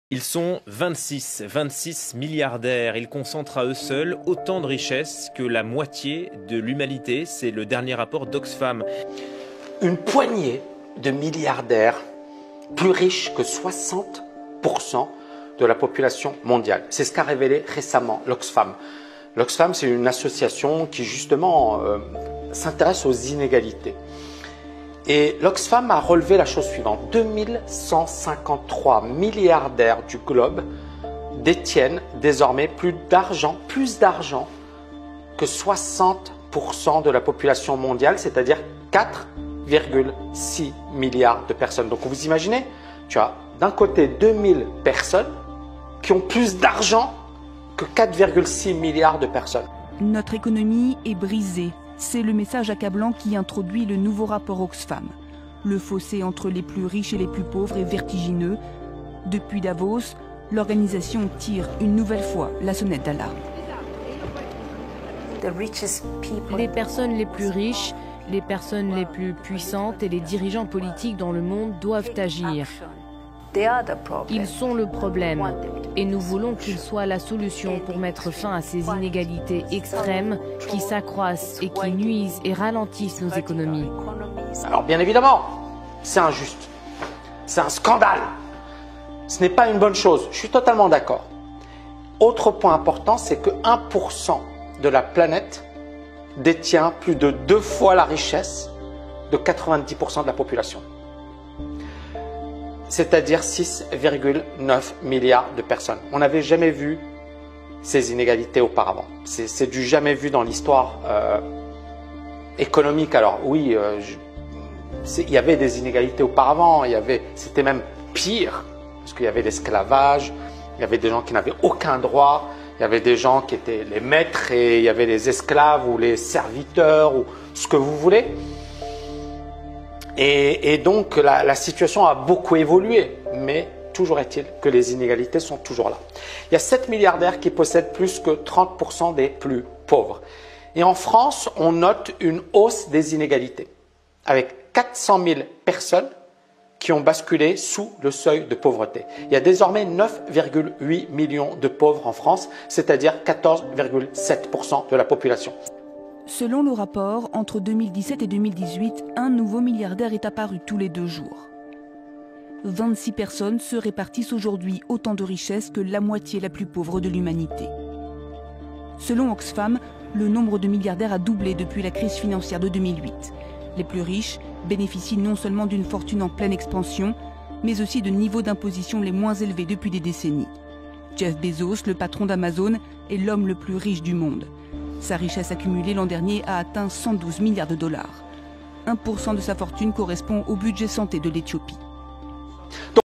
Ils sont 26 milliardaires. Ils concentrent à eux seuls autant de richesses que la moitié de l'humanité. C'est le dernier rapport d'Oxfam. Une poignée de milliardaires plus riches que 60% de la population mondiale. C'est ce qu'a révélé récemment l'Oxfam. L'Oxfam, c'est une association qui justement s'intéresse aux inégalités. Et l'Oxfam a relevé la chose suivante. 2153 milliardaires du globe détiennent désormais plus d'argent que 60% de la population mondiale, c'est-à-dire 4,6 milliards de personnes. Donc vous imaginez, tu as d'un côté 2000 personnes qui ont plus d'argent que 4,6 milliards de personnes. Notre économie est brisée. C'est le message accablant qui introduit le nouveau rapport Oxfam. Le fossé entre les plus riches et les plus pauvres est vertigineux. Depuis Davos, l'organisation tire une nouvelle fois la sonnette d'alarme. Les personnes les plus riches, les personnes les plus puissantes et les dirigeants politiques dans le monde doivent agir. Ils sont le problème et nous voulons qu'ils soient la solution pour mettre fin à ces inégalités extrêmes qui s'accroissent et qui nuisent et ralentissent nos économies. Alors bien évidemment, c'est injuste, c'est un scandale, ce n'est pas une bonne chose, je suis totalement d'accord. Autre point important, c'est que 1% de la planète détient plus de 2 fois la richesse de 90% de la population. C'est-à-dire 6,9 milliards de personnes. On n'avait jamais vu ces inégalités auparavant. C'est du jamais vu dans l'histoire économique. Alors oui, il y avait des inégalités auparavant, c'était même pire, parce qu'il y avait l'esclavage, il y avait des gens qui n'avaient aucun droit, il y avait des gens qui étaient les maîtres et il y avait les esclaves ou les serviteurs ou ce que vous voulez. Et donc la situation a beaucoup évolué, mais toujours est-il que les inégalités sont toujours là. Il y a 7 milliardaires qui possèdent plus que 30% des plus pauvres. Et en France, on note une hausse des inégalités, avec 400 000 personnes qui ont basculé sous le seuil de pauvreté. Il y a désormais 9,8 millions de pauvres en France, c'est-à-dire 14,7% de la population. Selon le rapport, entre 2017 et 2018, un nouveau milliardaire est apparu tous les 2 jours. 26 personnes se répartissent aujourd'hui autant de richesses que la moitié la plus pauvre de l'humanité. Selon Oxfam, le nombre de milliardaires a doublé depuis la crise financière de 2008. Les plus riches bénéficient non seulement d'une fortune en pleine expansion, mais aussi de niveaux d'imposition les moins élevés depuis des décennies. Jeff Bezos, le patron d'Amazon, est l'homme le plus riche du monde. Sa richesse accumulée l'an dernier a atteint 112 milliards de dollars. 1% de sa fortune correspond au budget santé de l'Éthiopie.